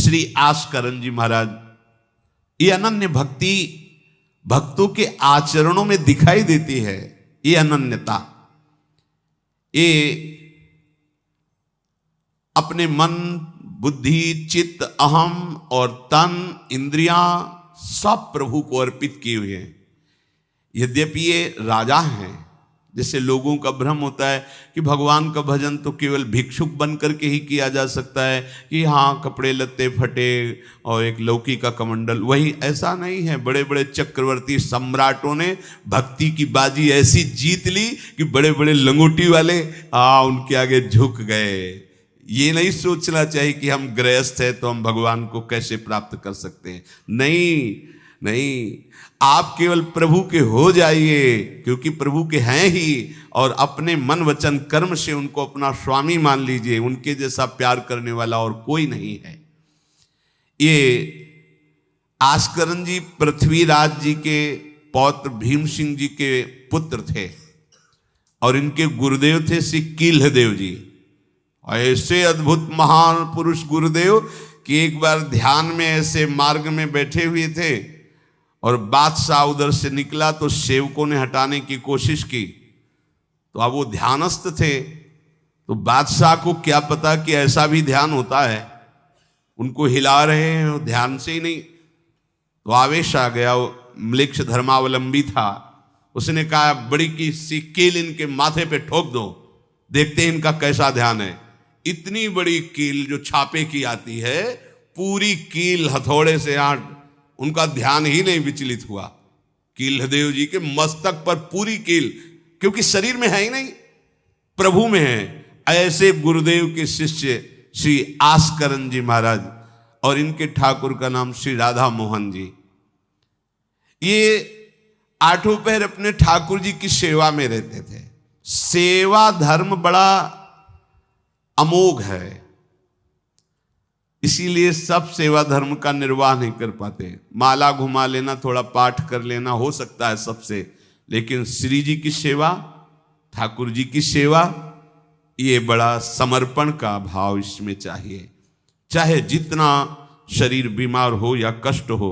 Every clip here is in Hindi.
श्री आस्करन जी महाराज, ये अनन्य भक्ति भक्तों के आचरणों में दिखाई देती है। ये अनन्यता, ये अपने मन, बुद्धि, चित्त, अहम और तन, इंद्रियां सब प्रभु को अर्पित किए हुए हैं। यद्यपि ये राजा हैं, जैसे लोगों का भ्रम होता है कि भगवान का भजन तो केवल भिक्षुक बन करके ही किया जा सकता है, कि हाँ कपड़े लत्ते फटे और एक लौकी का कमंडल, वही ऐसा नहीं है। बड़े बड़े चक्रवर्ती सम्राटों ने भक्ति की बाजी ऐसी जीत ली कि बड़े बड़े लंगोटी वाले उनके आगे झुक गए। ये नहीं सोचना चाहिए कि हम गृहस्थ हैं तो हम भगवान को कैसे प्राप्त कर सकते हैं। नहीं नहीं, आप केवल प्रभु के हो जाइए, क्योंकि प्रभु के हैं ही, और अपने मन वचन कर्म से उनको अपना स्वामी मान लीजिए। उनके जैसा प्यार करने वाला और कोई नहीं है। ये आस्करन जी पृथ्वीराज जी के पौत्र भीम सिंह जी के पुत्र थे, और इनके गुरुदेव थे श्री कील्हदेव जी। ऐसे अद्भुत महान पुरुष गुरुदेव कि एक बार ध्यान में ऐसे मार्ग में बैठे हुए थे और बादशाह उधर से निकला तो सेवकों ने हटाने की कोशिश की। तो अब वो ध्यानस्थ थे, तो बादशाह को क्या पता कि ऐसा भी ध्यान होता है। उनको हिला रहे हैं, ध्यान से ही नहीं। तो आवेश आ गया, वो म्लेच्छ धर्मावलंबी था। उसने कहा बड़ी की सी कील इनके माथे पे ठोक दो, देखते हैं इनका कैसा ध्यान है। इतनी बड़ी कील जो छापे की आती है, पूरी कील हथौड़े से उनका ध्यान ही नहीं विचलित हुआ। कील्हदेव जी के मस्तक पर पूरी कील, क्योंकि शरीर में है ही नहीं, प्रभु में है। ऐसे गुरुदेव के शिष्य श्री आस्करन जी महाराज, और इनके ठाकुर का नाम श्री राधा मोहन जी। ये आठों पहर अपने ठाकुर जी की सेवा में रहते थे। सेवा धर्म बड़ा अमोघ है, इसीलिए सब सेवा धर्म का निर्वाह नहीं कर पाते। माला घुमा लेना, थोड़ा पाठ कर लेना हो सकता है सबसे, लेकिन श्री जी की सेवा, ठाकुर जी की सेवा, ये बड़ा समर्पण का भाव इसमें चाहिए। चाहे जितना शरीर बीमार हो या कष्ट हो,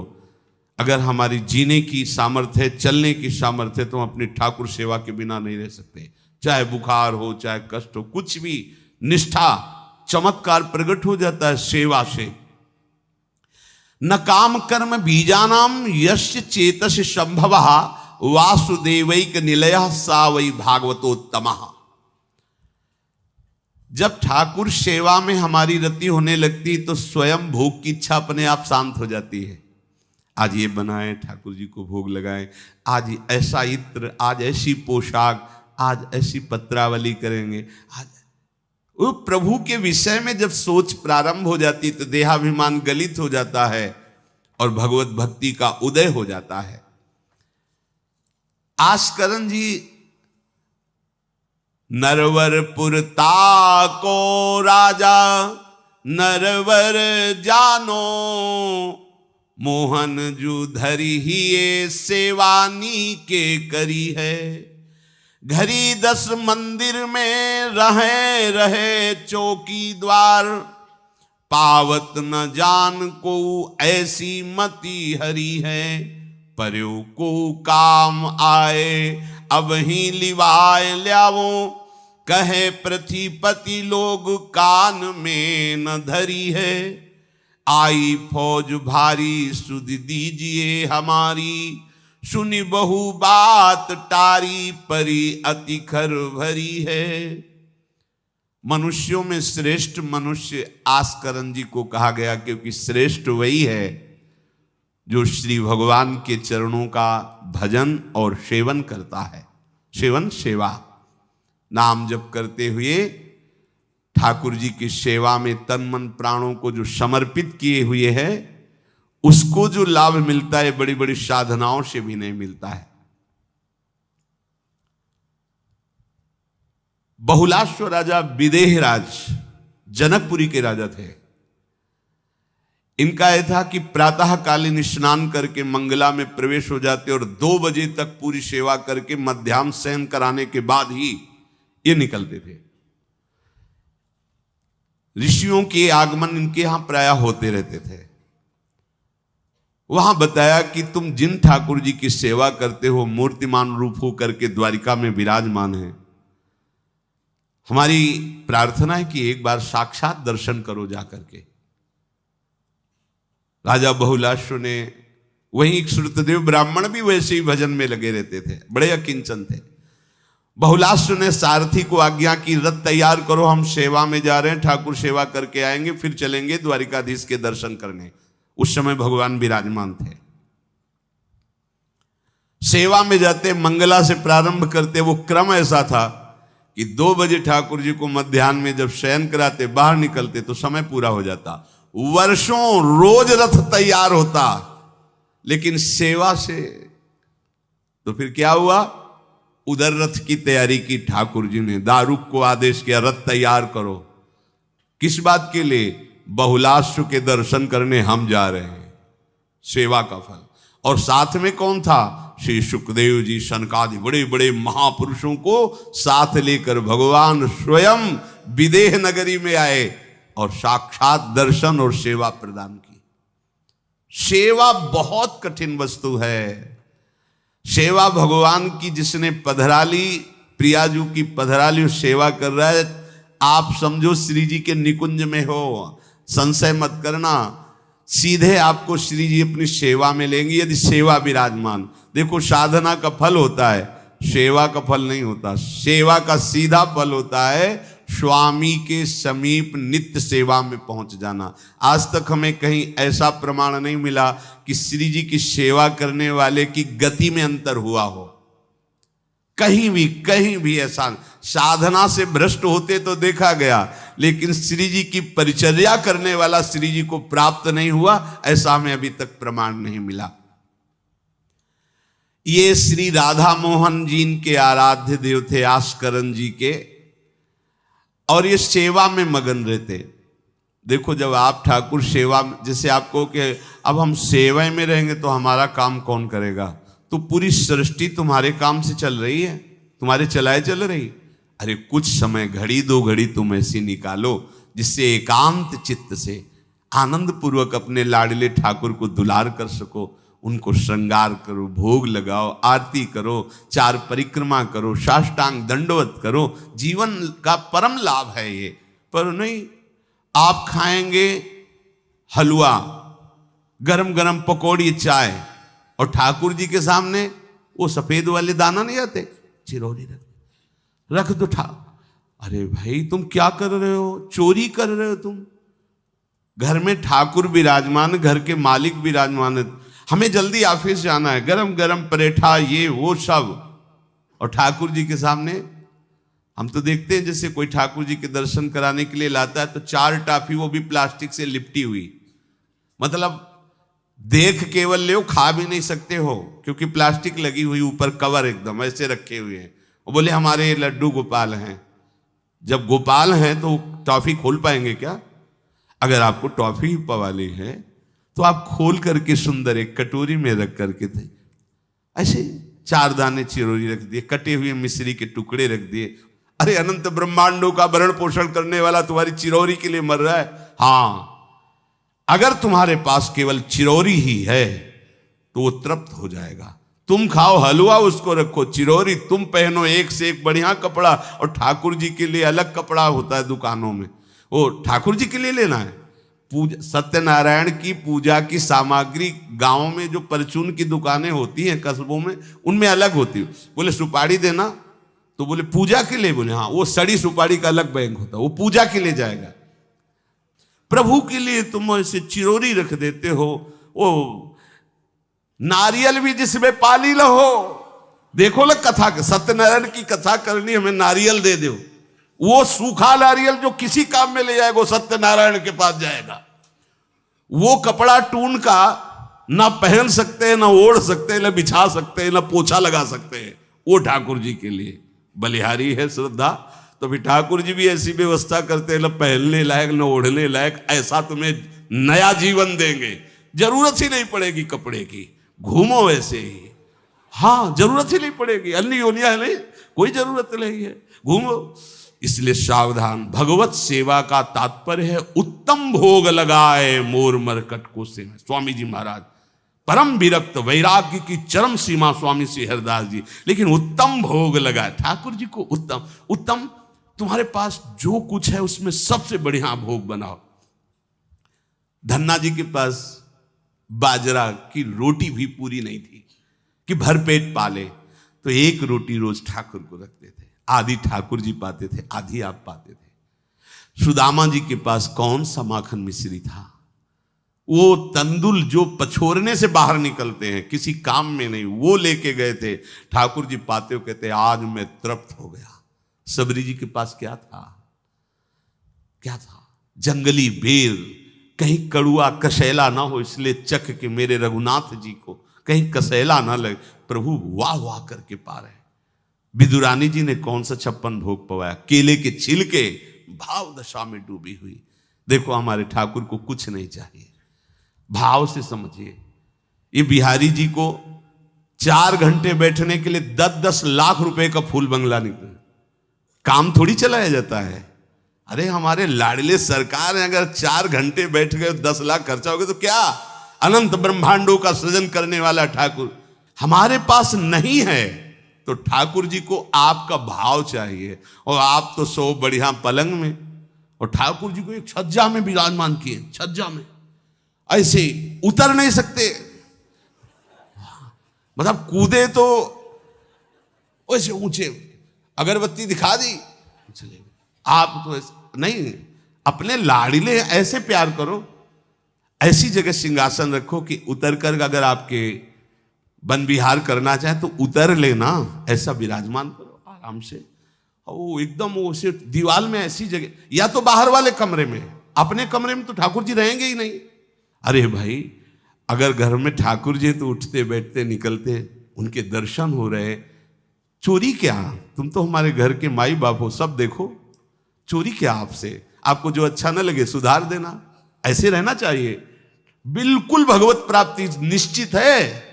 अगर हमारी जीने की सामर्थ्य है, चलने की सामर्थ्य है, तो हम अपनी ठाकुर सेवा के बिना नहीं रह सकते। चाहे बुखार हो, चाहे कष्ट हो, कुछ भी, निष्ठा, चमत्कार प्रकट हो जाता है सेवा से। न काम कर्म बीजानाम यस्य चेतस संभव वासुदेवैक निलय सा वै भागवतोत्तमः। जब ठाकुर सेवा में हमारी रति होने लगती तो स्वयं भोग की इच्छा अपने आप शांत हो जाती है। आज ये बनाए, ठाकुर जी को भोग लगाएं, आज ऐसा इत्र, आज ऐसी पोशाक, आज ऐसी पत्रावली करेंगे। आज वो प्रभु के विषय में जब सोच प्रारंभ हो जाती तो देहाभिमान गलित हो जाता है और भगवत भक्ति का उदय हो जाता है। आस्करन जी नरवरपुर ताको राजा नरवर जानो, मोहन जू धरी ही ये सेवानी के करी है। घरी 10 मंदिर में रहे रहे चौकी द्वार, पावत न जान को ऐसी मति हरी है। पर्यो को काम आए अब ही लिवाए ल्यावो, कहे पृथ्वीपति लोग कान में न धरी है। आई फौज भारी सुध दीजिए हमारी, सुनी बहु बात टारी परी अति खर भरी है। मनुष्यों में श्रेष्ठ मनुष्य आस्करन जी को कहा गया, क्योंकि श्रेष्ठ वही है जो श्री भगवान के चरणों का भजन और सेवन करता है। सेवन सेवा, नाम जप करते हुए ठाकुर जी की सेवा में तन मन प्राणों को जो समर्पित किए हुए है, उसको जो लाभ मिलता है बड़ी बड़ी साधनाओं से भी नहीं मिलता है। बहुलाश्व राजा विदेहराज जनकपुरी के राजा थे। इनका यह था कि प्रातःकालीन स्नान करके मंगला में प्रवेश हो जाते और 2 बजे तक पूरी सेवा करके मध्याह्न शयन कराने के बाद ही ये निकलते थे। ऋषियों के आगमन इनके यहां प्राय होते रहते थे। वहां बताया कि तुम जिन ठाकुर जी की सेवा करते हो मूर्तिमान रूप हो करके द्वारिका में विराजमान है, हमारी प्रार्थना है कि एक बार साक्षात दर्शन करो जाकर के। राजा बहुलाश्व ने, वहीं श्रुतदेव ब्राह्मण भी वैसे ही भजन में लगे रहते थे, बड़े अकिंचन थे। बहुलाश्व ने सारथी को आज्ञा की, रथ तैयार करो, हम सेवा में जा रहे हैं, ठाकुर सेवा करके आएंगे, फिर चलेंगे द्वारिकाधीश के दर्शन करने। उस समय भगवान विराजमान थे। सेवा में जाते, मंगला से प्रारंभ करते। वो क्रम ऐसा था कि 2 बजे ठाकुर जी को मध्याह्न में जब शयन कराते, बाहर निकलते तो समय पूरा हो जाता। वर्षों रोज रथ तैयार होता, लेकिन सेवा से तो फिर क्या हुआ, उधर रथ की तैयारी की ठाकुर जी ने, दारुक को आदेश किया रथ तैयार करो। किस बात के लिए? बहुलाश्व के दर्शन करने हम जा रहे हैं, सेवा का फल। और साथ में कौन था? श्री सुखदेव जी, सनकादि बड़े बड़े महापुरुषों को साथ लेकर भगवान स्वयं विदेह नगरी में आए और साक्षात दर्शन और सेवा प्रदान की। सेवा बहुत कठिन वस्तु है। सेवा भगवान की जिसने पधराली, प्रियाजू की पधराली सेवा कर रहा है, आप समझो श्री जी के निकुंज में हो, संशय मत करना, सीधे आपको श्री जी अपनी सेवा में लेंगे यदि सेवा विराजमान। देखो साधना का फल होता है, सेवा का फल नहीं होता। सेवा का सीधा फल होता है स्वामी के समीप नित्य सेवा में पहुंच जाना। आज तक हमें कहीं ऐसा प्रमाण नहीं मिला कि श्री जी की सेवा करने वाले की गति में अंतर हुआ हो। कहीं भी ऐसा, साधना से भ्रष्ट होते तो देखा गया, लेकिन श्री जी की परिचर्या करने वाला श्री जी को प्राप्त नहीं हुआ, ऐसा हमें अभी तक प्रमाण नहीं मिला। ये श्री राधा मोहन जी के आराध्य देव थे, आस्करन जी के, और ये सेवा में मगन रहते। देखो जब आप ठाकुर सेवा, जैसे आपको कि अब हम सेवा में रहेंगे तो हमारा काम कौन करेगा? तो पूरी सृष्टि तुम्हारे काम से चल रही है, तुम्हारे चलाए चल रही। अरे कुछ समय, घड़ी 2 घड़ी तुम ऐसी निकालो जिससे एकांत चित्त से आनंद पूर्वक अपने लाडले ठाकुर को दुलार कर सको। उनको श्रृंगार करो, भोग लगाओ, आरती करो, 4 परिक्रमा करो, साष्टांग दंडवत करो। जीवन का परम लाभ है ये। पर नहीं, आप खाएंगे हलवा, गरम गरम पकौड़ी, चाय, और ठाकुर जी के सामने वो सफेद वाले दाना नहीं आते, चिरौरी रख दो अरे भाई तुम क्या कर रहे हो? चोरी कर रहे हो तुम। घर में ठाकुर विराजमान, घर के मालिक विराजमान है, हमें जल्दी ऑफिस जाना है, गरम गरम परेठा ये वो सब, और ठाकुर जी के सामने। हम तो देखते हैं जैसे कोई ठाकुर जी के दर्शन कराने के लिए लाता है तो 4 टाफी, वो भी प्लास्टिक से लिपटी हुई, मतलब देख केवल ले, खा भी नहीं सकते हो क्योंकि प्लास्टिक लगी हुई, ऊपर कवर एकदम ऐसे रखे हुए हैं। वो बोले हमारे लड्डू गोपाल हैं। जब गोपाल हैं तो टॉफी खोल पाएंगे क्या? अगर आपको टॉफी ही पवाली है तो आप खोल करके सुंदर एक कटोरी में रख करके थे, ऐसे 4 दाने चिरौरी रख दिए, कटे हुए मिश्री के टुकड़े रख दिए। अरे अनंत ब्रह्मांडों का भरण पोषण करने वाला तुम्हारी चिरौरी के लिए मर रहा है। हाँ, अगर तुम्हारे पास केवल चिरौरी ही है तो वो तृप्त हो जाएगा। तुम खाओ हलवा, उसको रखो, चिरौरी तुम पहनो, एक से एक बढ़िया कपड़ा, और ठाकुर जी के लिए अलग कपड़ा होता है दुकानों में, वो ठाकुर जी के लिए लेना है। पूजा, सत्यनारायण की पूजा की सामग्री गांव में जो परचून की दुकानें होती हैं कस्बों में, उनमें अलग होती है। बोले सुपारी देना, तो बोले पूजा के लिए, बोले हाँ, वो सड़ी सुपारी का अलग बैंक होता है, वो पूजा के लिए जाएगा। प्रभु के लिए तुम ऐसे चिरौरी रख देते हो। वो नारियल भी जिसमें पाली लो, देखो ना कथा, सत्यनारायण की कथा करनी, हमें नारियल दे दो। वो सूखा नारियल जो किसी काम में ले जाएगा, सत्यनारायण के पास जाएगा। वो कपड़ा टून का ना पहन सकते हैं, ना ओढ़ सकते हैं, ना बिछा सकते हैं, ना पोछा लगा सकते हैं, वो ठाकुर जी के लिए बलिहारी है श्रद्धा। तो भी ठाकुर जी भी ऐसी व्यवस्था करते हैं, ना पहनने लायक ना ओढ़ने लायक, ऐसा तुम्हें नया जीवन देंगे, जरूरत ही नहीं पड़ेगी कपड़े की, घूमो वैसे ही। हाँ, जरूरत ही नहीं पड़ेगी, अन्य योनिया है नहीं, कोई जरूरत नहीं है, घूमो। इसलिए सावधान। भगवत सेवा का तात्पर्य है उत्तम भोग लगाए मोर मरकट को से। स्वामी जी महाराज परम विरक्त, वैराग्य की चरम सीमा स्वामी श्री हरिदास जी, लेकिन उत्तम भोग लगाए ठाकुर जी को। उत्तम उत्तम, तुम्हारे पास जो कुछ है उसमें सबसे बढ़िया भोग बनाओ। धन्ना जी के पास बाजरा की रोटी भी पूरी नहीं थी कि भरपेट पाले, तो एक रोटी रोज ठाकुर को रखते थे। आधी ठाकुर जी पाते थे, आधी आप पाते थे। सुदामा जी के पास कौन सा माखन मिश्री था? वो तंदुल जो पछोरने से बाहर निकलते हैं, किसी काम में नहीं, वो लेके गए थे। ठाकुर जी पाते हो कहते आज मैं तृप्त हो गया। सबरी जी के पास क्या था? क्या था? जंगली बेर, कहीं कड़ुआ कसेला ना हो, इसलिए चख के मेरे रघुनाथ जी को कहीं कसेला ना लगे। प्रभु वाह वाह करके पा रहे। विदुरानी जी ने कौन सा 56 भोग पवाया? केले के छिलके, भाव दशा में डूबी हुई। देखो हमारे ठाकुर को कुछ नहीं चाहिए, भाव से समझिए। ये बिहारी जी को 4 घंटे बैठने के लिए 10-10 लाख रुपए का फूल बंगला निकला, काम थोड़ी चलाया जाता है। अरे हमारे लाडले सरकार है, अगर 4 घंटे बैठ गए 10 लाख खर्चा हो गया तो क्या? अनंत ब्रह्मांडों का सृजन करने वाला ठाकुर हमारे पास नहीं है, तो ठाकुर जी को आपका भाव चाहिए। और आप तो सो बढ़िया पलंग में, और ठाकुर जी को एक छज्जा में विराजमान किए। छज्जा में ऐसे उतर नहीं सकते, मतलब कूदे तो वैसे ऊंचे, अगरबत्ती दिखा दी चले। आप तो नहीं, अपने लाड़िले ऐसे प्यार करो, ऐसी जगह सिंहासन रखो कि उतर कर अगर आपके वन विहार करना चाहे तो उतर लेना, ऐसा विराजमान करो आराम से। और एकदम उसे दीवार में ऐसी जगह, या तो बाहर वाले कमरे में, अपने कमरे में तो ठाकुर जी रहेंगे ही नहीं। अरे भाई अगर घर में ठाकुर जी तो उठते बैठते निकलते, उनके दर्शन हो रहे, चोरी क्या? तुम तो हमारे घर के माई बाप हो, सब देखो, चोरी क्या आपसे? आपको जो अच्छा न लगे सुधार देना, ऐसे रहना चाहिए। बिल्कुल भगवत प्राप्ति निश्चित है।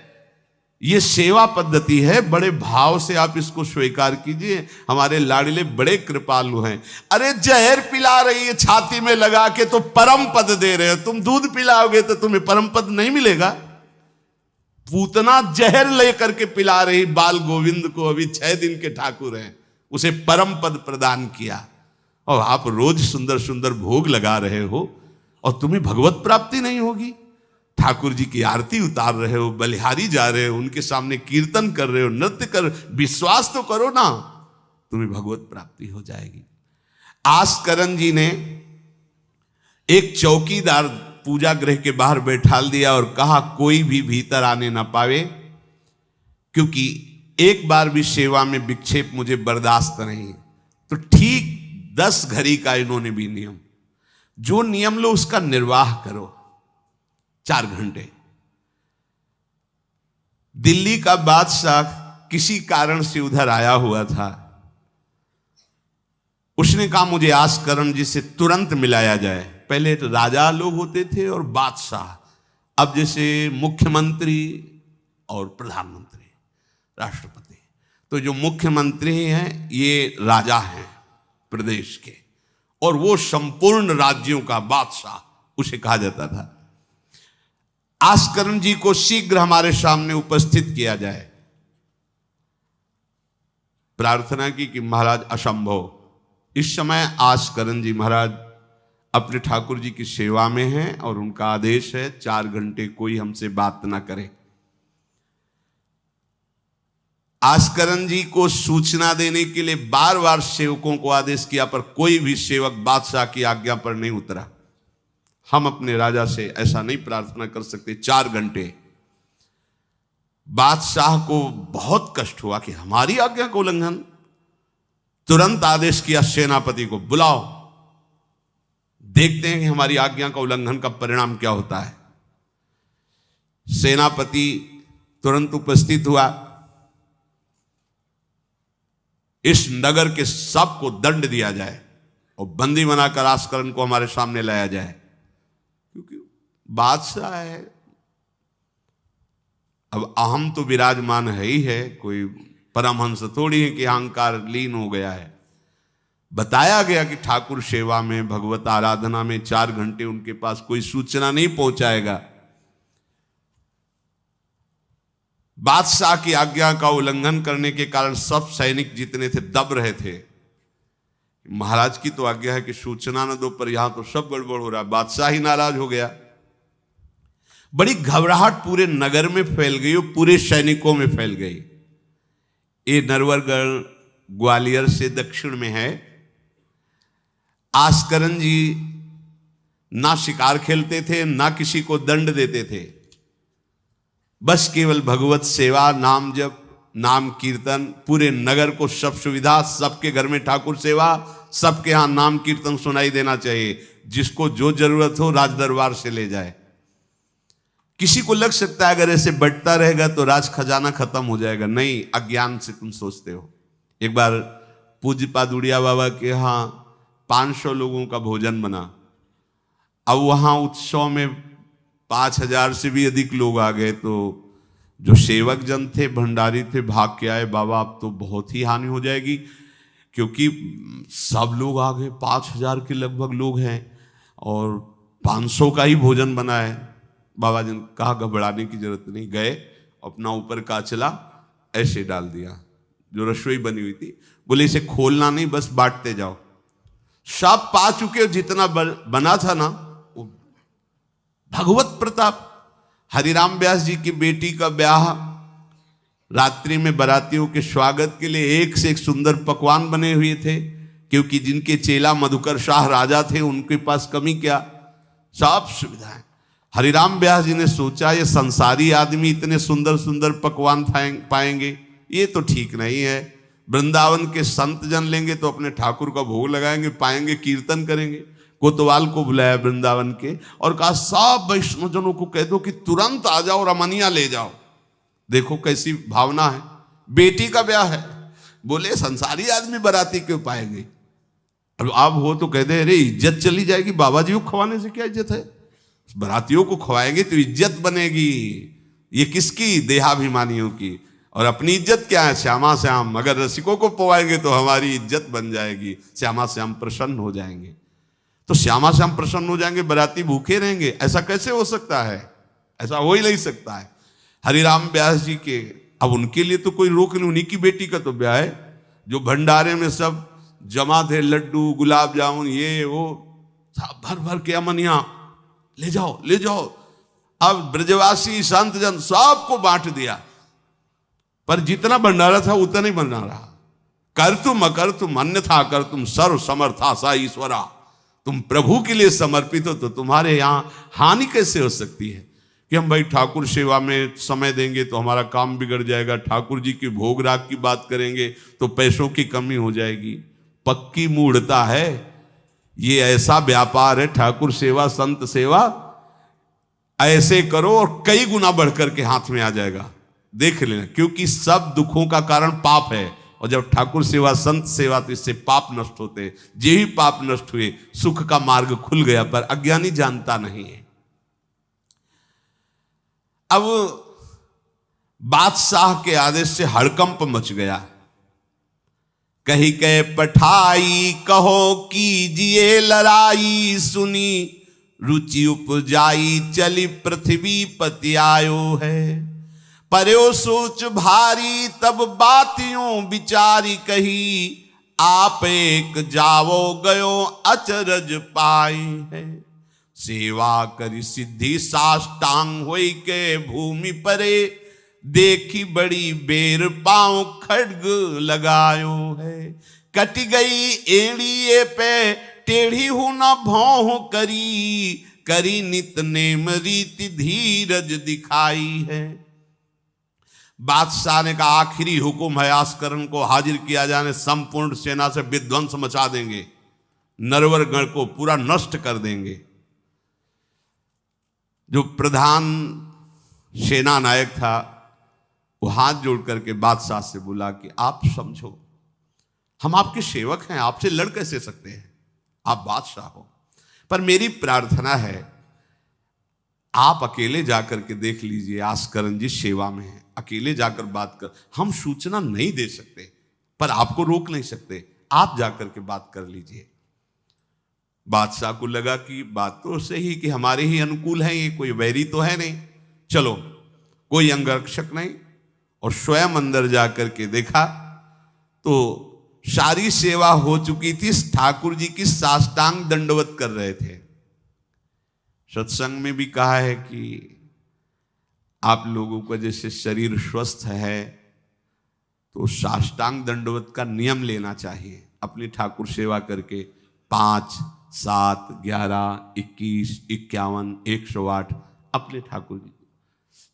ये सेवा पद्धति है, बड़े भाव से आप इसको स्वीकार कीजिए। हमारे लाडले बड़े कृपालु हैं। अरे जहर पिला रही है छाती में लगा के तो परम पद दे रहे हो, तुम दूध पिलाओगे तो तुम्हें परम पद नहीं मिलेगा। पूतना जहर लेकर के पिला रही बाल गोविंद को, अभी 6 दिन के ठाकुर हैं, उसे परम पद प्रदान किया, और आप रोज सुंदर सुंदर भोग लगा रहे हो और तुम्हें भगवत प्राप्ति नहीं होगी। ठाकुर जी की आरती उतार रहे हो, बलिहारी जा रहे हो, उनके सामने कीर्तन कर रहे हो, नृत्य कर, विश्वास तो करो ना, तुम्हें भगवत प्राप्ति हो जाएगी। आस्करण जी ने एक चौकीदार पूजा गृह के बाहर बैठाल दिया और कहा कोई भी भीतर आने ना पावे, क्योंकि एक बार भी सेवा में विक्षेप मुझे बर्दाश्त नहीं। तो ठीक 10 घड़ी का इन्होंने भी नियम, जो नियम लो उसका निर्वाह करो। 4 घंटे। दिल्ली का बादशाह किसी कारण से उधर आया हुआ था, उसने कहा मुझे आस्करण जी से तुरंत मिलाया जाए। पहले तो राजा लोग होते थे और बादशाह, अब जैसे मुख्यमंत्री और प्रधानमंत्री, राष्ट्रपति। तो जो मुख्यमंत्री हैं ये राजा हैं प्रदेश के, और वो संपूर्ण राज्यों का बादशाह उसे कहा जाता था। आस्करण जी को शीघ्र हमारे सामने उपस्थित किया जाए। प्रार्थना की कि महाराज असंभव, इस समय आस्करण जी महाराज अपने ठाकुर जी की सेवा में हैं और उनका आदेश है 4 घंटे कोई हमसे बात ना करे। आस्करण जी को सूचना देने के लिए बार बार सेवकों को आदेश किया, पर कोई भी सेवक बादशाह की आज्ञा पर नहीं उतरा। हम अपने राजा से ऐसा नहीं प्रार्थना कर सकते। 4 घंटे। बादशाह को बहुत कष्ट हुआ कि हमारी आज्ञा का उल्लंघन। तुरंत आदेश किया सेनापति को, बुलाओ, देखते हैं कि हमारी आज्ञा का उल्लंघन का परिणाम क्या होता है। सेनापति तुरंत उपस्थित हुआ। इस नगर के सबको दंड दिया जाए और बंदी बनाकर आस्करण को हमारे सामने लाया जाए, क्योंकि बादशाह है। अब अहम तो विराजमान है ही है, कोई परमहंस थोड़ी है कि अहंकार लीन हो गया है। बताया गया कि ठाकुर सेवा में, भगवत आराधना में 4 घंटे उनके पास कोई सूचना नहीं पहुंचाएगा। बादशाह की आज्ञा का उल्लंघन करने के कारण सब सैनिक जितने थे दब रहे थे। महाराज की तो आज्ञा है कि सूचना न दो, पर यहां तो सब गड़बड़ हो रहा है। बादशाह ही नाराज हो गया। बड़ी घबराहट पूरे नगर में फैल गई और पूरे सैनिकों में फैल गई। ये नरवरगढ़ ग्वालियर से दक्षिण में है। आस्करन जी ना शिकार खेलते थे, ना किसी को दंड देते थे, बस केवल भगवत सेवा, नाम जप, नाम कीर्तन, पूरे नगर को सब सुविधा, सबके घर में ठाकुर सेवा, सबके यहां नाम कीर्तन सुनाई देना चाहिए। जिसको जो जरूरत हो राज दरबार से ले जाए। किसी को लग सकता है अगर ऐसे बढ़ता रहेगा तो राज खजाना खत्म हो जाएगा। नहीं, अज्ञान से तुम सोचते हो। एक बार पूज्य पादुड़िया बाबा के यहाँ 500 लोगों का भोजन बना। अब वहां उत्सव में 5000 से भी अधिक लोग आ गए। तो जो सेवक जन थे, भंडारी थे, भाग के आए, बाबा अब तो बहुत ही हानि हो जाएगी, क्योंकि सब लोग आ गए, 5000 के लगभग लोग हैं और 500 का ही भोजन बना है। बाबा जी ने कहा घबराने की जरूरत नहीं। गए, अपना ऊपर का चला ऐसे डाल दिया जो रसोई बनी हुई थी। बोले इसे खोलना नहीं, बस बांटते जाओ। सब पा चुके, जितना बना था ना, भगवत प्रताप। हरिराम व्यास जी की बेटी का ब्याह, रात्रि में बारातियों के स्वागत के लिए एक से एक सुंदर पकवान बने हुए थे, क्योंकि जिनके चेला मधुकर शाह राजा थे उनके पास कमी क्या, सब सुविधाएं। हरिराम व्यास जी ने सोचा ये संसारी आदमी इतने सुंदर सुंदर पकवान पाएंगे, ये तो ठीक नहीं है। वृंदावन के संत जन लेंगे तो अपने ठाकुर का भोग लगाएंगे, पाएंगे, कीर्तन करेंगे। कोतवाल को बुलाया वृंदावन के और कहा सब वैष्णव जनों को कह दो कि तुरंत आ जाओ, रमनिया ले जाओ। देखो कैसी भावना है, बेटी का ब्याह है। बोले संसारी आदमी बाराती क्यों पाएंगे। अब आप हो तो कह दे अरे इज्जत चली जाएगी, बाबा जी को खवाने से क्या इज्जत है, बारातियों को खवाएंगे तो इज्जत बनेगी। ये किसकी, देहाभिमानियों की। और अपनी इज्जत क्या है, श्यामा श्याम। अगर रसिकों को पवाएंगे तो हमारी इज्जत बन जाएगी, श्यामा श्याम प्रसन्न हो जाएंगे। तो श्यामा श्याम प्रसन्न हो जाएंगे, बाराती भूखे रहेंगे, ऐसा कैसे हो सकता है, ऐसा हो ही नहीं सकता है। हरिराम व्यास जी के, अब उनके लिए तो कोई रोक नहीं, उन्हीं की बेटी का तो ब्याह है। जो भंडारे में सब जमा थे, लड्डू, गुलाब जामुन, ये वो सब भर भर के अमनिया, ले जाओ ले जाओ। अब ब्रजवासी संत जन सबको बांट दिया, पर जितना भंडारा था उतना नहीं बना रहा। कर तुम अकर तुम अन्यथा कर तुम सर्व समर्था सा ईश्वरा। तुम प्रभु के लिए समर्पित हो तो तुम्हारे यहां हानि कैसे हो सकती है कि हम भाई ठाकुर सेवा में समय देंगे तो हमारा काम बिगड़ जाएगा, ठाकुर जी की भोग राग की बात करेंगे तो पैसों की कमी हो जाएगी। पक्की मूढ़ता है ये, ऐसा व्यापार है ठाकुर सेवा, संत सेवा। ऐसे करो और कई गुना बढ़कर के हाथ में आ जाएगा, देख लेना। क्योंकि सब दुखों का कारण पाप है, और जब ठाकुर सेवा, संत सेवा, तो इससे पाप नष्ट होते। जे ही पाप नष्ट हुए सुख का मार्ग खुल गया, पर अज्ञानी जानता नहीं है। अब बादशाह के आदेश से हड़कंप मच गया। कही के पठाई कहो कीजिए लड़ाई, सुनी रुचि उपजाई चली पृथ्वी पति आयो है। पर्यो सोच भारी तब बातियों विचारी कही, आप एक जावो गयो अचरज पाई है। सेवा करी सिद्धि साष्टांग होई के भूमि परे, देखी बड़ी बेर पांव खड्ग लगायो है। कट गई एड़िए पे टेढ़ी हूं न भौं करी, करी नित नेम रीति धीरज दिखाई है। बादशाह ने कहा आखिरी हुक्म है, आस्करन को हाजिर किया जाने, संपूर्ण सेना से विध्वंस मचा देंगे, नरवरगढ़ को पूरा नष्ट कर देंगे। जो प्रधान सेना नायक था वो हाथ जोड़ करके बादशाह से बोला कि आप समझो, हम आपके सेवक हैं, आपसे लड़ कैसे सकते हैं, आप बादशाह हो। पर मेरी प्रार्थना है आप अकेले जाकर के देख लीजिए, आस्करन जी सेवा में है, अकेले जाकर बात कर। हम सूचना नहीं दे सकते पर आपको रोक नहीं सकते, आप जाकर के बात कर लीजिए। बादशाह को लगा कि बात तो सही कि हमारे ही अनुकूल है, ये कोई वैरी तो है नहीं, चलो कोई अंगरक्षक नहीं। और स्वयं अंदर जाकर के देखा तो सारी सेवा हो चुकी थी, ठाकुर जी की साष्टांग दंडवत कर रहे थे। सत्संग में भी कहा है कि आप लोगों का जैसे शरीर स्वस्थ है तो साष्टांग दंडवत का नियम लेना चाहिए। अपनी ठाकुर सेवा करके 5, 7, 11, 21, 51, 108 अपने ठाकुर जी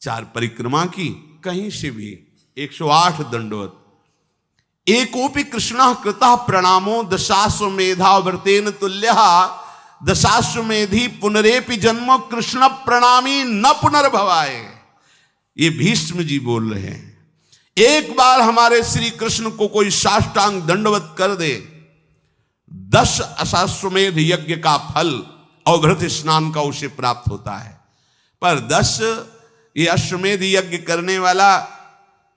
4 परिक्रमा की, कहीं से भी 108 दंडवत। एकोपि कृष्ण कृतः प्रणामो दशाश्वमेधा व्रतेन तुल्यः दशाश्वमेधी पुनरेपि जन्म कृष्ण प्रणामी न पुनर्भवाय। ये भीष्म जी बोल रहे हैं, एक बार हमारे श्री कृष्ण को कोई साष्टांग दंडवत कर दे, 10 अश्वमेध यज्ञ का फल अवभृत स्नान का उसे प्राप्त होता है। पर 10 ये अश्वमेध यज्ञ करने वाला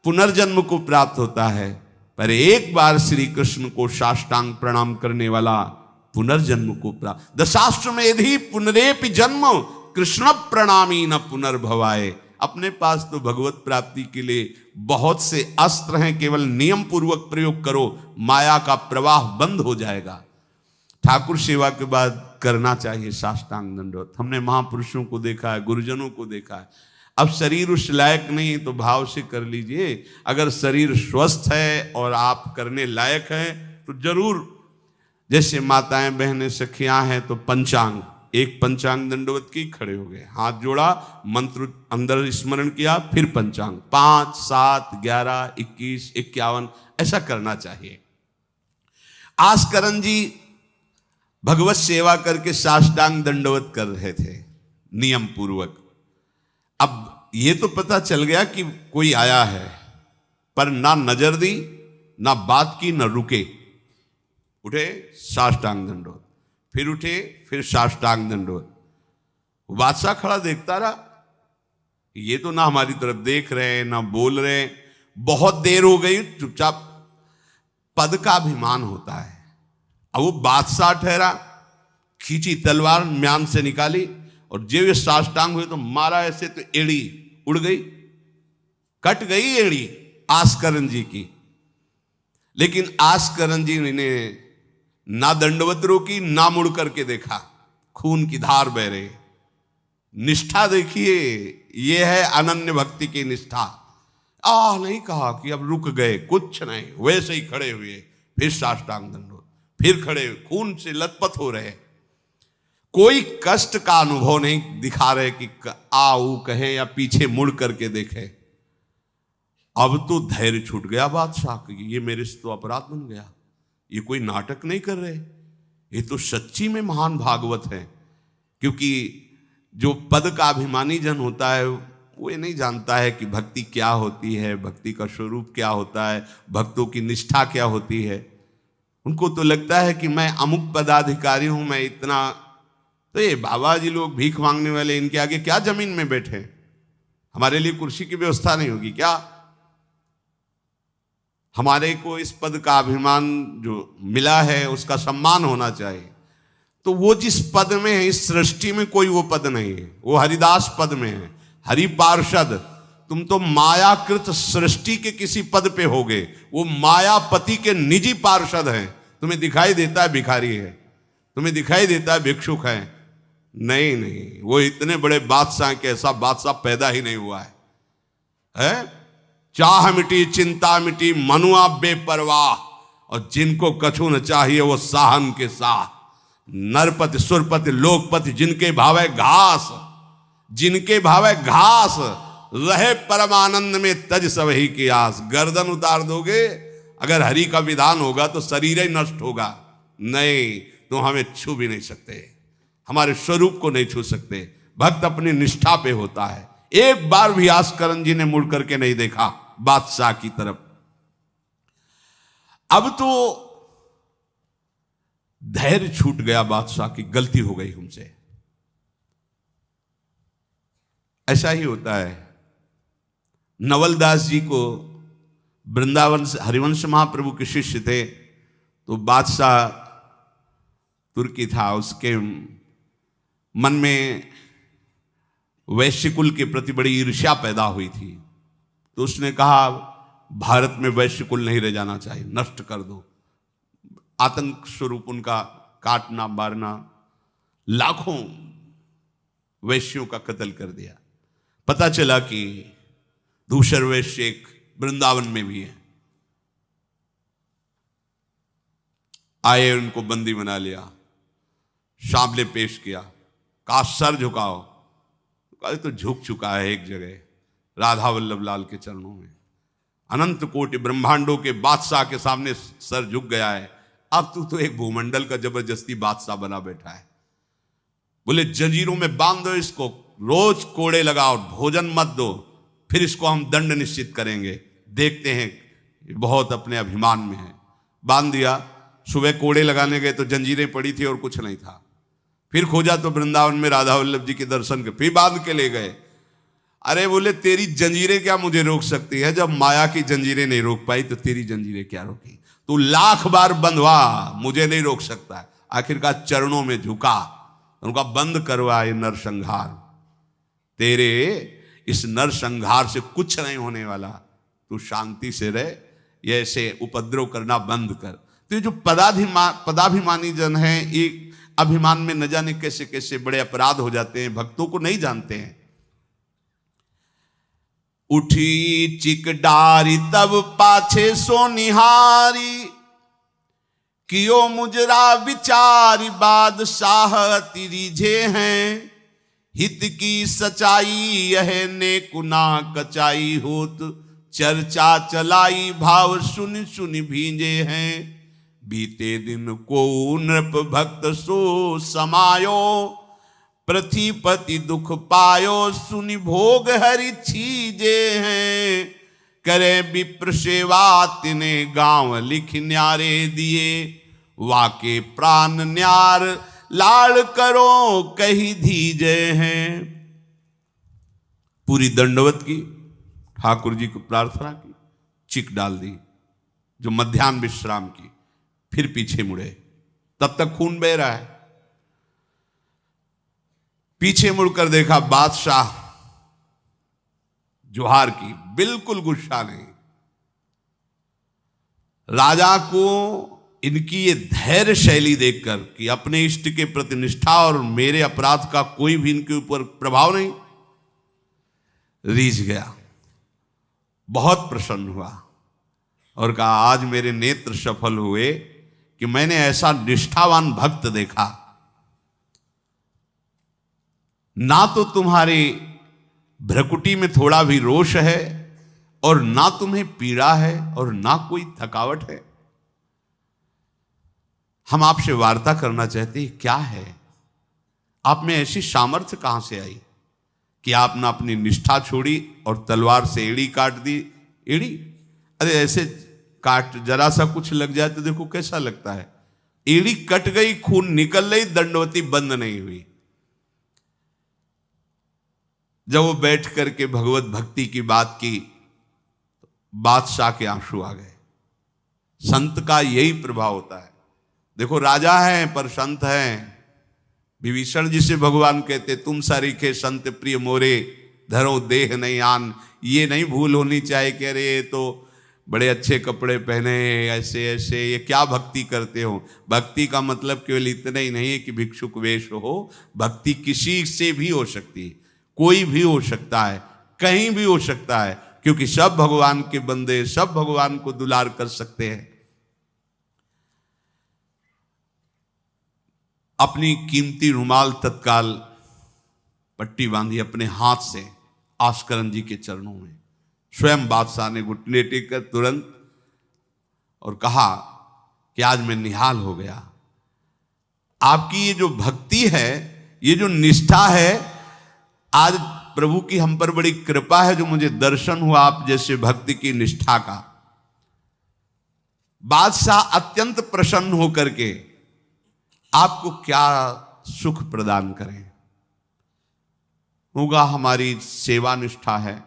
पुनर्जन्म को प्राप्त होता है, पर एक बार श्री कृष्ण को साष्टांग प्रणाम करने वाला पुनर्जन्म को प्राप्त। दशाश्वमेधी पुनरेपि जन्म कृष्ण प्रणामी न पुनर्भवाय। अपने पास तो भगवत प्राप्ति के लिए बहुत से अस्त्र हैं, केवल नियम पूर्वक प्रयोग करो, माया का प्रवाह बंद हो जाएगा। ठाकुर सेवा के बाद करना चाहिए साष्टांग दंडवत। हमने महापुरुषों को देखा है, गुरुजनों को देखा है। अब शरीर उस लायक नहीं तो भाव से कर लीजिए। अगर शरीर स्वस्थ है और आप करने लायक हैं तो जरूर, जैसे माताएं बहनें सखियां हैं तो पंचांग, एक पंचांग दंडवत की, खड़े हो गए, हाथ जोड़ा, मंत्र अंदर स्मरण किया, फिर पंचांग 5, 7, 11, 21, 51 ऐसा करना चाहिए। आस्करण जी भगवत सेवा करके साष्टांग दंडवत कर रहे थे नियम पूर्वक। अब ये तो पता चल गया कि कोई आया है, पर ना नजर दी, ना बात की, ना रुके, उठे साष्टांग दंडवत, फिर उठे, फिर साष्टांग दंडवत। बादशाह खड़ा देखता रहा, ये तो ना हमारी तरफ देख रहे हैं ना बोल रहे हैं। बहुत देर हो गई, चुपचाप। पद का अभिमान होता है। अब वो बादशाह ठहरा, खींची तलवार, म्यान से निकाली और जब ये साष्टांग हुए तो मारा ऐसे तो एड़ी उड़ गई, कट गई एड़ी आस्करण जी की। लेकिन आस्करण जी ने ना दंडवत रोकी, ना मुड़ करके देखा, खून की धार बह रही। निष्ठा देखिए, ये है अनन्य भक्ति की निष्ठा। नहीं कहा कि अब रुक गए, कुछ नहीं, वैसे ही खड़े हुए, फिर साष्टांग दंडवत, फिर खड़े, खून से लथपथ हो रहे, कोई कष्ट का अनुभव नहीं दिखा रहे कि आओ कहे या पीछे मुड़ करके देखे। अब तो धैर्य छूट गया बादशाह की, ये मेरे से तो अपराध बन गया, ये कोई नाटक नहीं कर रहे, ये तो सच्ची में महान भागवत है। क्योंकि जो पद का अभिमानी जन होता है वो ये नहीं जानता है कि भक्ति क्या होती है, भक्ति का स्वरूप क्या होता है, भक्तों की निष्ठा क्या होती है। उनको तो लगता है कि मैं अमुक पदाधिकारी हूं, मैं इतना, तो ये बाबा जी लोग भीख मांगने वाले, इनके आगे क्या जमीन में बैठे, हमारे लिए कुर्सी की व्यवस्था नहीं होगी क्या? हमारे को इस पद का अभिमान जो मिला है उसका सम्मान होना चाहिए। तो वो जिस पद में है, इस सृष्टि में कोई वो पद नहीं है, वो हरिदास पद में है, हरि पार्षद। तुम तो मायाकृत सृष्टि के किसी पद पे होगे, वो मायापति के निजी पार्षद हैं। तुम्हें दिखाई देता है भिखारी है, तुम्हें दिखाई देता है भिक्षुक है, नहीं नहीं, वो इतने बड़े बादशाह के ऐसा बादशाह पैदा ही नहीं हुआ है? चाह मिटी चिंता मिटी मनुआ बेपरवाह, और जिनको कछु न चाहिए वो साहन के साह। नरपति सुरपति लोकपति जिनके भावे घास, जिनके भावे घास, रहे परमानंद में तज सबही की आस। गर्दन उतार दोगे, अगर हरि का विधान होगा तो शरीर ही नष्ट होगा। नहीं, तो हमें छू भी नहीं सकते, हमारे स्वरूप को नहीं छू सकते। भक्त अपनी निष्ठा पे होता है। एक बार भी आस्करण जी ने मुड़ करके नहीं देखा बादशाह की तरफ। अब तो धैर्य छूट गया बादशाह की, गलती हो गई हमसे। ऐसा ही होता है। नवलदास जी को वृंदावन से हरिवंश महाप्रभु के शिष्य थे, तो बादशाह तुर्की था, उसके मन में वैश्यकुल के प्रति बड़ी ईर्ष्या पैदा हुई थी। तो उसने कहा भारत में वैश्यकुल नहीं रह जाना चाहिए, नष्ट कर दो। आतंक स्वरूप उनका काटना मारना, लाखों वैश्यों का कत्ल कर दिया। पता चला कि दूसर वैश्य एक वृंदावन में भी है। आए, उनको बंदी बना लिया, सामने पेश किया, कहा सर झुकाओ। कहा तो झुक चुका है एक जगह, राधा वल्लभ लाल के चरणों में। अनंत कोटि ब्रह्मांडों के बादशाह के सामने सर झुक गया है। अब तू तो एक भूमंडल का जबरदस्ती बादशाह बना बैठा है। बोले जंजीरों में बांध दो इसको, रोज कोड़े लगाओ, भोजन मत दो, फिर इसको हम दंड निश्चित करेंगे। देखते हैं, बहुत अपने अभिमान में है। बांध दिया। सुबह कोड़े लगाने गए तो जंजीरें पड़ी थी और कुछ नहीं था। फिर खोजा तो वृंदावन में राधा वल्लभ जी के दर्शन के, फिर बांध के ले गए। अरे बोले तेरी जंजीरें क्या मुझे रोक सकती है? जब माया की जंजीरें नहीं रोक पाई तो तेरी जंजीरें क्या रोकी? तू लाख बार बंधवा, मुझे नहीं रोक सकता है। आखिरकार चरणों में झुका, उनका बंद करवा ये नरसंहार। तेरे इस नरसंहार से कुछ नहीं होने वाला, तू शांति से रह, ये ऐसे उपद्रव करना बंद कर। तो ये जो पदाभिमानी जन हैं, एक अभिमान में न जाने कैसे कैसे बड़े अपराध हो जाते हैं, भक्तों को नहीं जानते हैं। उठी चिक डारी तब पाछे सोनिहारी, कियो मुजरा विचारी बादशाह तिरिझे हैं। हित की सचाई यह ने कुना कचाई होत, चर्चा चलाई भाव सुन सुन भींजे हैं। बीते दिन को नृप भक्त सो समायो, पृथ्वीपति दुख पायो सुनि भोग हरि छीजे हैं। करे विप्र सेवा तिने गांव लिख न्यारे दिए, वाके प्राण न्यार लाड़ करो कही धीजे हैं। पूरी दंडवत की, ठाकुर जी को प्रार्थना की, चिक डाल दी जो मध्याह्न विश्राम की, फिर पीछे मुड़े। तब तक खून बह रहा है। पीछे मुड़कर देखा, बादशाह जोहार की, बिल्कुल गुस्सा नहीं। राजा को इनकी ये धैर्य शैली देखकर कि अपने इष्ट के प्रति निष्ठा और मेरे अपराध का कोई भी इनके ऊपर प्रभाव नहीं, रीझ गया, बहुत प्रसन्न हुआ और कहा आज मेरे नेत्र सफल हुए कि मैंने ऐसा निष्ठावान भक्त देखा। ना तो तुम्हारी भ्रकुटी में थोड़ा भी रोष है, और ना तुम्हें पीड़ा है, और ना कोई थकावट है। हम आपसे वार्ता करना चाहते हैं, क्या है आप में ऐसी सामर्थ्य कहां से आई कि आपने अपनी निष्ठा छोड़ी और तलवार से एड़ी काट दी? एड़ी, अरे ऐसे काट, जरा सा कुछ लग जाए तो देखो कैसा लगता है। एड़ी कट गई, खून निकल गई, दंडवती बंद नहीं हुई। जब वो बैठ करके भगवत भक्ति की बात की, बादशाह के आंसू आ गए। संत का यही प्रभाव होता है। देखो राजा हैं पर संत हैं। विभीषण जी से भगवान कहते, तुम सरीखे संत प्रिय मोरे, धरो देह नहीं आन। ये नहीं भूल होनी चाहिए कि अरे ये तो बड़े अच्छे कपड़े पहने, ऐसे ऐसे, ये क्या भक्ति करते हो। भक्ति का मतलब केवल इतना ही नहीं है कि भिक्षुक वेश हो। भक्ति किसी से भी हो सकती है, कोई भी हो सकता है, कहीं भी हो सकता है, क्योंकि सब भगवान के बंदे, सब भगवान को दुलार कर सकते हैं। अपनी कीमती रुमाल तत्काल पट्टी बांधी अपने हाथ से आस्करन जी के चरणों में। स्वयं बादशाह ने घुटने टेक कर तुरंत और कहा कि आज मैं निहाल हो गया। आपकी ये जो भक्ति है, ये जो निष्ठा है, आज प्रभु की हम पर बड़ी कृपा है जो मुझे दर्शन हुआ आप जैसे भक्ति की निष्ठा का। बादशाह अत्यंत प्रसन्न होकर के आपको क्या सुख प्रदान करें। होगा हमारी सेवा निष्ठा है,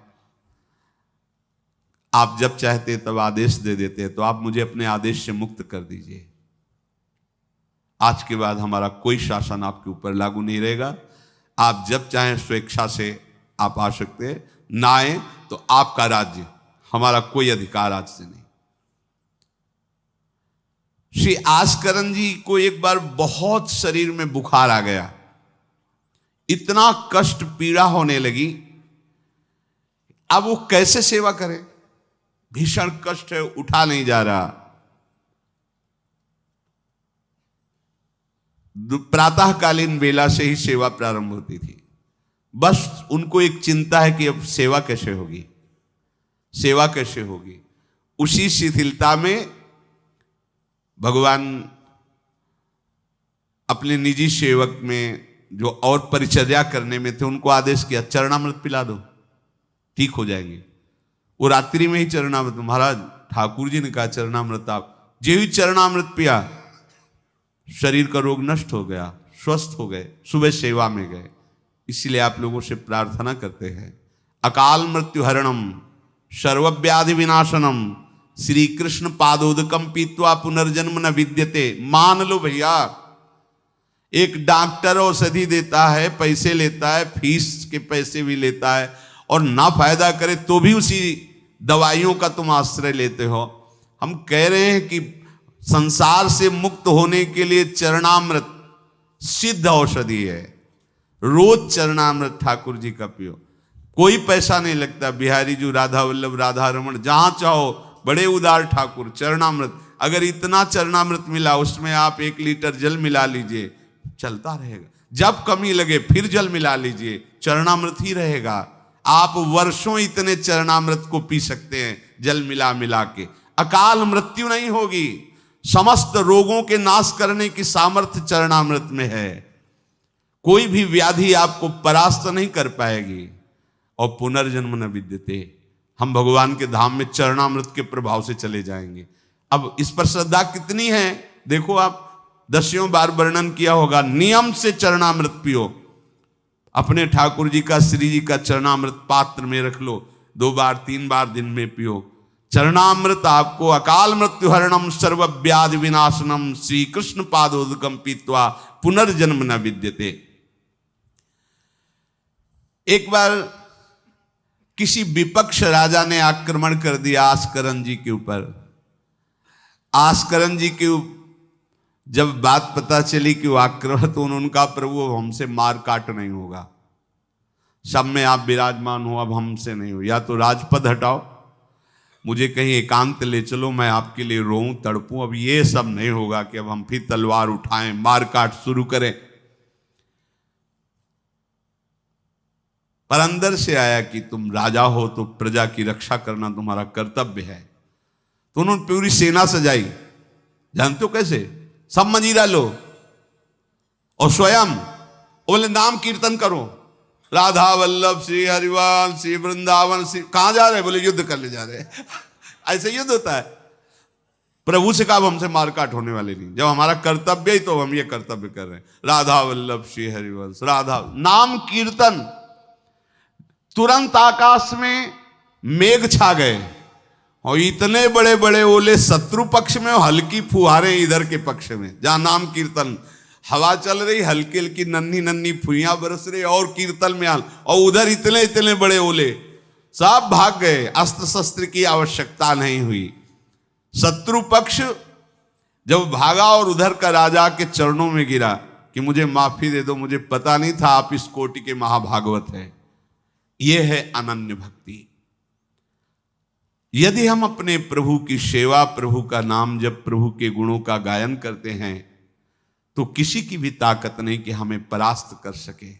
आप जब चाहते तब आदेश दे देते, तो आप मुझे अपने आदेश से मुक्त कर दीजिए। आज के बाद हमारा कोई शासन आपके ऊपर लागू नहीं रहेगा। आप जब चाहें स्वेच्छा से आप आ सकते हैं, ना आए तो आपका राज्य, हमारा कोई अधिकार आज से नहीं। श्री आस्करन जी को एक बार बहुत शरीर में बुखार आ गया, इतना कष्ट पीड़ा होने लगी। अब वो कैसे सेवा करे, भीषण कष्ट है, उठा नहीं जा रहा। प्रातःकालीन बेला से ही सेवा प्रारंभ होती थी। बस उनको एक चिंता है कि अब सेवा कैसे होगी, सेवा कैसे होगी। उसी शिथिलता में भगवान अपने निजी सेवक में जो और परिचर्या करने में थे उनको आदेश किया, चरणामृत पिला दो, ठीक हो जाएंगे। वो रात्रि में ही चरणामृत, महाराज ठाकुर जी ने कहा चरणामृत, आप जो ही चरणामृत पिया शरीर का रोग नष्ट हो गया, स्वस्थ हो गए, सुबह सेवा में गए। इसलिए आप लोगों से प्रार्थना करते हैं, अकाल मृत्यु हरणम सर्वव्याधि विनाशनम श्री कृष्ण पादोदकम पीत्वा पुनर्जन्म न विद्यते। मान लो भैया, एक डॉक्टर औषधि देता है, पैसे लेता है, फीस के पैसे भी लेता है, और ना फायदा करे तो भी उसी दवाइयों का तुम आश्रय लेते हो। हम कह रहे हैं कि संसार से मुक्त होने के लिए चरणामृत सिद्ध औषधि है। रोज चरणामृत ठाकुर जी का पियो, कोई पैसा नहीं लगता। बिहारी जी, राधा वल्लभ, राधा रमन, जहां चाहो, बड़े उदार ठाकुर। चरणामृत, अगर इतना चरणामृत मिला उसमें आप 1 लीटर जल मिला लीजिए, चलता रहेगा। जब कमी लगे फिर जल मिला लीजिए, चरणामृत ही रहेगा। आप वर्षों इतने चरणामृत को पी सकते हैं जल मिला मिला के, अकाल मृत्यु नहीं होगी। समस्त रोगों के नाश करने की सामर्थ्य चरणामृत में है। कोई भी व्याधि आपको परास्त नहीं कर पाएगी। और पुनर्जन्म न विद्यते, हम भगवान के धाम में चरणामृत के प्रभाव से चले जाएंगे। अब इस पर श्रद्धा कितनी है देखो, आप 10 बार वर्णन किया होगा। नियम से चरणामृत पियो, अपने ठाकुर जी का, श्री जी का चरणामृत पात्र में रख लो, 2 बार 3 बार दिन में पियो। चरणामृत आपको अकाल मृत्यु हरणम सर्वव्याधि विनाशनम श्री कृष्ण पादोदकम पीत्वा पुनर्जन्म न विद्यते। एक बार किसी विपक्ष राजा ने आक्रमण कर दिया आस्करन जी के ऊपर। आस्करन जी के जब बात पता चली कि वो आक्रमण, तो उनका प्रभु हमसे मार काट नहीं होगा, सब में आप विराजमान हो, अब हमसे नहीं हो। या तो राजपद हटाओ, मुझे कहीं एकांत ले चलो, मैं आपके लिए रोऊं तड़पूं। अब ये सब नहीं होगा कि अब हम फिर तलवार उठाएं, मार काट शुरू करें। पर अंदर से आया कि तुम राजा हो तो प्रजा की रक्षा करना तुम्हारा कर्तव्य है। तो उन्होंने पूरी सेना सजाई, जानते हो कैसे? सब मंजीरा लो और स्वयं बोले नाम कीर्तन करो, राधा वल्लभ श्री हरिवाल श्री वृंदावन श्री। कहां जा रहे? बोले युद्ध करने जा रहे हैं। ऐसे युद्ध होता है। प्रभु से कहा हमसे मारकाट होने वाले नहीं, जब हमारा कर्तव्य ही तो हम ये कर्तव्य कर रहे हैं। राधा वल्लभ श्री हरिवंश, राधा नाम कीर्तन। तुरंत आकाश में मेघ छा गए और इतने बड़े बड़े ओले शत्रु पक्ष में, हल्की फुहारें इधर के पक्ष में। जहां नाम कीर्तन, हवा चल रही, हल्की हल्की नन्ही नन्ही फुइयां बरस रही और कीर्तन में हाल, और उधर इतने इतने बड़े ओले। सब भाग गए, अस्त्र शस्त्र की आवश्यकता नहीं हुई। शत्रु पक्ष जब भागा और उधर का राजा के चरणों में गिरा कि मुझे माफी दे दो, मुझे पता नहीं था आप इस कोटि के महाभागवत हैं। यह है अनन्य भक्ति। यदि हम अपने प्रभु की सेवा, प्रभु का नाम जब, प्रभु के गुणों का गायन करते हैं, तो किसी की भी ताकत नहीं कि हमें परास्त कर सके।